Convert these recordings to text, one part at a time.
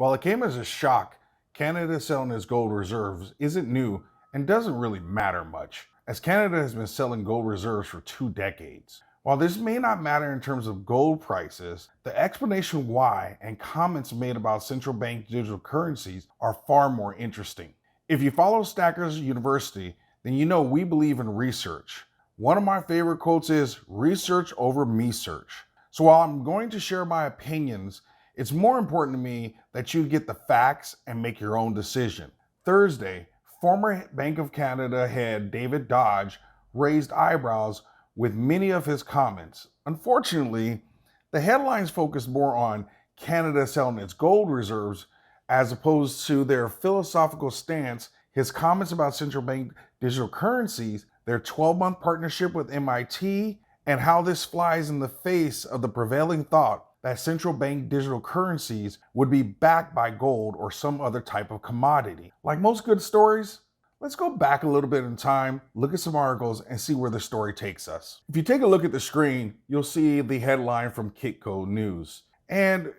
While it came as a shock, Canada selling its gold reserves isn't new and doesn't really matter much, as Canada has been selling gold reserves for 2 decades. While this may not matter in terms of gold prices, the explanation why and comments made about central bank digital currencies are far more interesting. If you follow Stackers University, then you know we believe in research. One of my favorite quotes is research over me search. So while I'm going to share my opinions, it's more important to me that you get the facts and make your own decision. Thursday, former Bank of Canada head David Dodge raised eyebrows with many of his comments. Unfortunately, the headlines focused more on Canada selling its gold reserves as opposed to their philosophical stance. His comments about central bank digital currencies, their 12-month partnership with MIT, and how this flies in the face of the prevailing thought that central bank digital currencies would be backed by gold or some other type of commodity. Like most good stories, let's go back a little bit in time, look at some articles, and see where the story takes us. If you take a look at the screen, you'll see the headline from Kitco News. And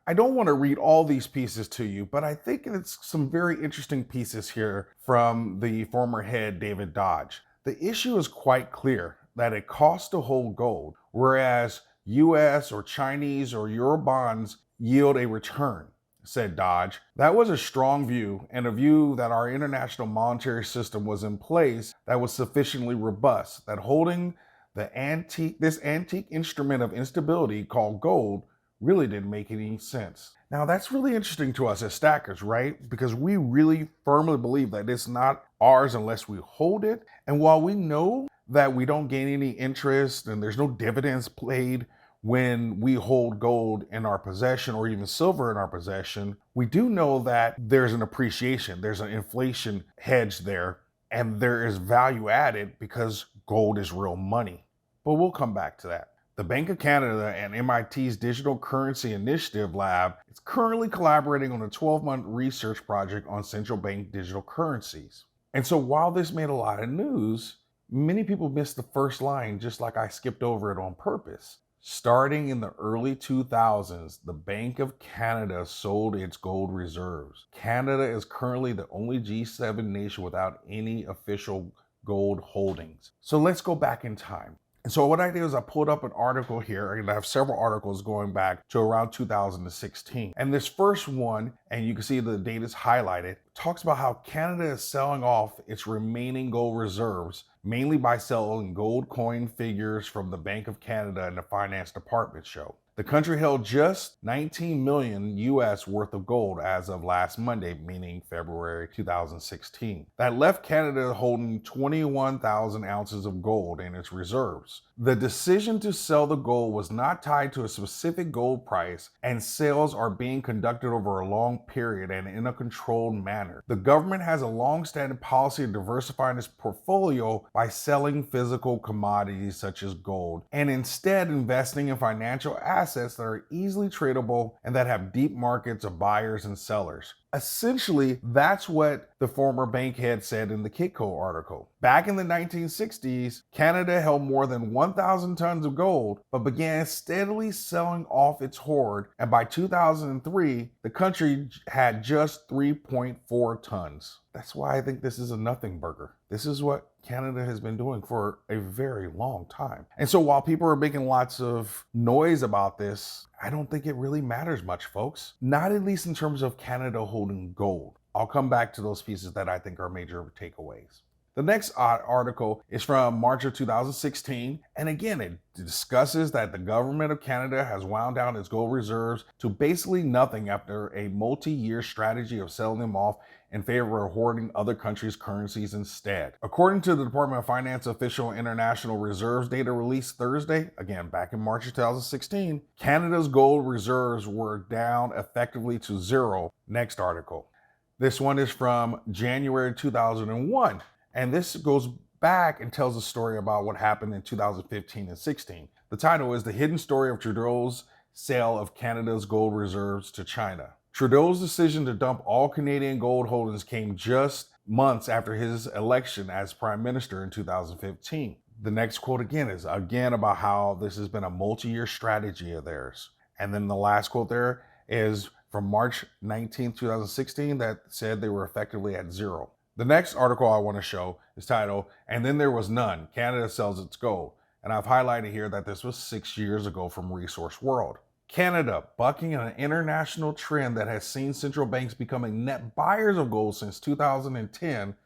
I don't want to read all these pieces to you, but I think it's some very interesting pieces here from the former head, David Dodge. The issue is quite clear that it costs to hold gold, whereas US or Chinese or Euro bonds yield a return, said Dodge. That was a strong view, and a view that our international monetary system was in place that was sufficiently robust, that holding this antique instrument of instability called gold really didn't make any sense. Now that's really interesting to us as stackers, right? Because we really firmly believe that it's not ours unless we hold it. And while we know that we don't gain any interest and there's no dividends paid when we hold gold in our possession or even silver in our possession, we do know that there's an appreciation, there's an inflation hedge there, and there is value added because gold is real money. But we'll come back to that. The Bank of Canada and MIT's Digital Currency Initiative Lab is currently collaborating on a 12-month research project on central bank digital currencies. And so while this made a lot of news, many people missed the first line, just like I skipped over it on purpose. Starting in the early 2000s, the Bank of Canada sold its gold reserves. Canada is currently the only G7 nation without any official gold holdings. So let's go back in time. And so what I did is I pulled up an article here, and I have several articles going back to around 2016. And this first one, and you can see the date is highlighted, talks about how Canada is selling off its remaining gold reserves, mainly by selling gold coin figures from the Bank of Canada and the Finance Department show. The country held just 19 million US worth of gold as of last Monday, meaning February 2016. That left Canada holding 21,000 ounces of gold in its reserves. The decision to sell the gold was not tied to a specific gold price, and sales are being conducted over a long period and in a controlled manner. The government has a long-standing policy of diversifying its portfolio by selling physical commodities such as gold, and instead investing in financial assets that are easily tradable and that have deep markets of buyers and sellers. Essentially, that's what the former bank head said in the Kitco article. Back in the 1960s, Canada held more than 1,000 tons of gold, but began steadily selling off its hoard, and by 2003, the country had just 3.4 tons. That's why I think this is a nothing burger. This is what Canada has been doing for a very long time. And so while people are making lots of noise about this, I don't think it really matters much, folks. Not at least in terms of Canada holding gold. I'll come back to those pieces that I think are major takeaways. The next article is from March of 2016, and again, it discusses that the government of Canada has wound down its gold reserves to basically nothing after a multi-year strategy of selling them off in favor of hoarding other countries' currencies instead. According to the Department of Finance official international reserves data released Thursday, again back in March of 2016, Canada's gold reserves were down effectively to zero. Next article. This one is from January 2001. And this goes back and tells a story about what happened in 2015 and 16. The title is The Hidden Story of Trudeau's Sale of Canada's Gold Reserves to China. Trudeau's decision to dump all Canadian gold holdings came just months after his election as Prime Minister in 2015. The next quote again is about how this has been a multi-year strategy of theirs. And then the last quote there is from March 2016, that said they were effectively at zero. The next article I want to show is titled, "And Then There Was None, Canada Sells Its Gold." And I've highlighted here that this was 6 years ago from Resource World. Canada, bucking an international trend that has seen central banks becoming net buyers of gold since 2010,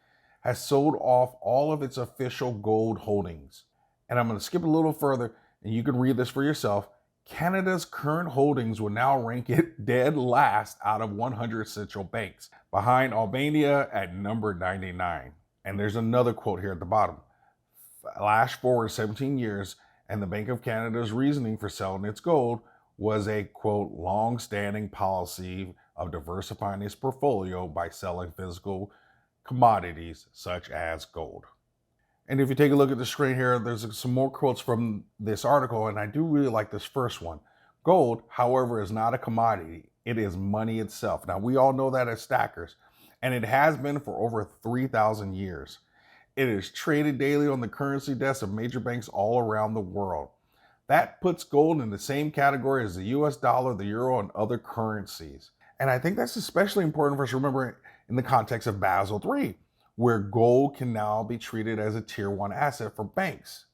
has sold off all of its official gold holdings. And I'm going to skip a little further, and you can read this for yourself. Canada's current holdings will now rank it dead last out of 100 central banks, behind Albania at number 99. And there's another quote here at the bottom. Flash forward 17 years, and the Bank of Canada's reasoning for selling its gold was a, quote, long-standing policy of diversifying its portfolio by selling physical commodities such as gold. And if you take a look at the screen here, there's some more quotes from this article, and I do really like this first one. Gold, however, is not a commodity. It is money itself. Now, we all know that as stackers, and it has been for over 3,000 years. It is traded daily on the currency desks of major banks all around the world. That puts gold in the same category as the US dollar, the euro, and other currencies. And I think that's especially important for us to remember in the context of Basel III, where gold can now be treated as a tier 1 asset for banks.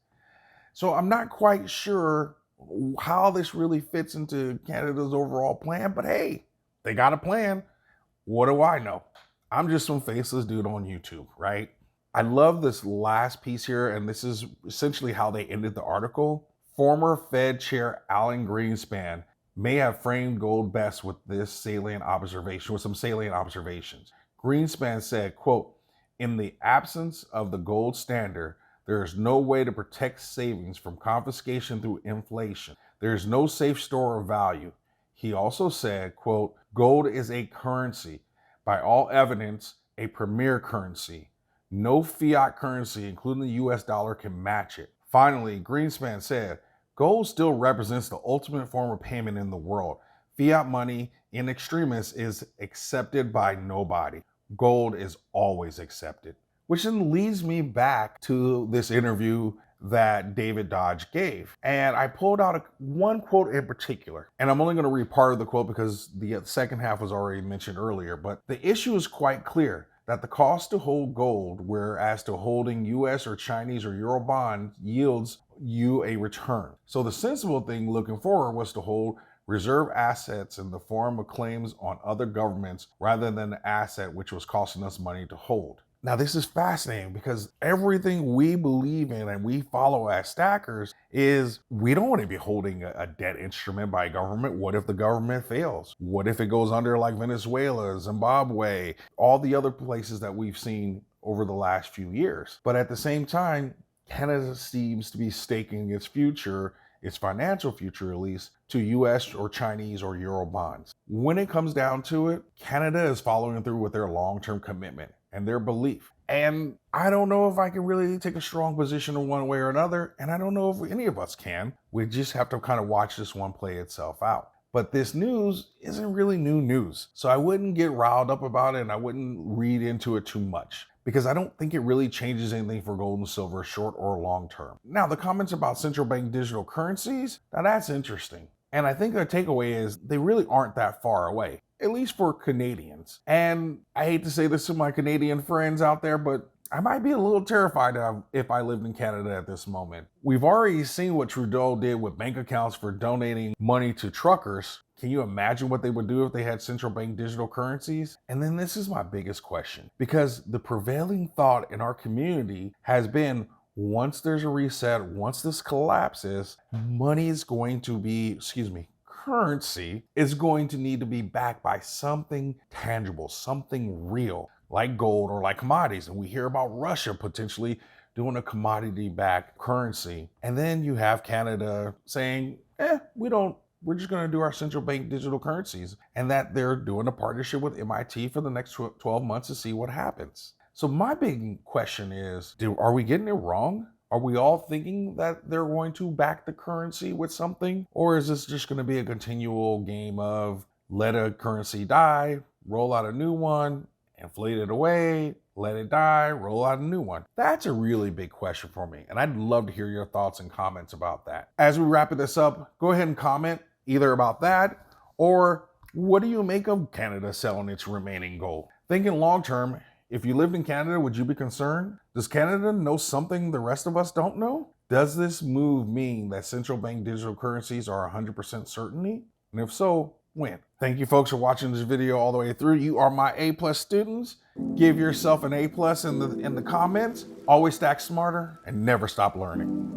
So I'm not quite sure how this really fits into Canada's overall plan, but hey, they got a plan. What do I know? I'm just some faceless dude on YouTube, right? I love this last piece here, and this is essentially how they ended the article. Former Fed Chair Alan Greenspan may have framed gold best with some salient observations. Greenspan said, quote, "In the absence of the gold standard, there is no way to protect savings from confiscation through inflation. There is no safe store of value." He also said, quote, "Gold is a currency, by all evidence, a premier currency. No fiat currency, including the US dollar, can match it." Finally, Greenspan said, "Gold still represents the ultimate form of payment in the world. Fiat money in extremis is accepted by nobody. Gold is always accepted." Which then leads me back to this interview that David Dodge gave. And I pulled out one quote in particular. And I'm only going to read part of the quote because the second half was already mentioned earlier. But the issue is quite clear that the cost to hold gold, whereas to holding US or Chinese or Euro bonds, yields you a return. So the sensible thing looking forward was to hold reserve assets in the form of claims on other governments rather than an asset which was costing us money to hold. Now, this is fascinating because everything we believe in and we follow as stackers is we don't want to be holding a debt instrument by a government. What if the government fails? What if it goes under like Venezuela, Zimbabwe, all the other places that we've seen over the last few years? But at the same time, Canada seems to be staking its future, its financial future at least, to US or Chinese or Euro bonds. When it comes down to it, Canada is following through with their long-term commitment and their belief. And I don't know if I can really take a strong position in one way or another, and I don't know if any of us can. We just have to kind of watch this one play itself out. But this news isn't really new news, so I wouldn't get riled up about it and I wouldn't read into it too much, because I don't think it really changes anything for gold and silver, short or long term. Now, the comments about central bank digital currencies, now that's interesting. And I think the takeaway is they really aren't that far away, at least for Canadians. And I hate to say this to my Canadian friends out there, but I might be a little terrified if I lived in Canada at this moment. We've already seen what Trudeau did with bank accounts for donating money to truckers. Can you imagine what they would do if they had central bank digital currencies? And then this is my biggest question, because the prevailing thought in our community has been, once there's a reset, once this collapses, money is going to be, currency is going to need to be backed by something tangible, something real, like gold or like commodities. And we hear about Russia potentially doing a commodity-backed currency. And then you have Canada saying, we're just going to do our central bank digital currencies, and that they're doing a partnership with MIT for the next 12 months to see what happens. So my big question is, are we getting it wrong? Are we all thinking that they're going to back the currency with something? Or is this just going to be a continual game of let a currency die, roll out a new one, inflate it away, let it die, roll out a new one? That's a really big question for me, and I'd love to hear your thoughts and comments about that. As we wrap this up, go ahead and comment either about that or What do you make of Canada selling its remaining gold? Thinking long term, if you lived in Canada, would you be concerned? Does Canada know something the rest of us don't know? Does this move mean that central bank digital currencies are 100% certainty? And if so, when? Thank you folks for watching this video all the way through. You are my A+ students. Give yourself an A+ in the comments. Always stack smarter and never stop learning.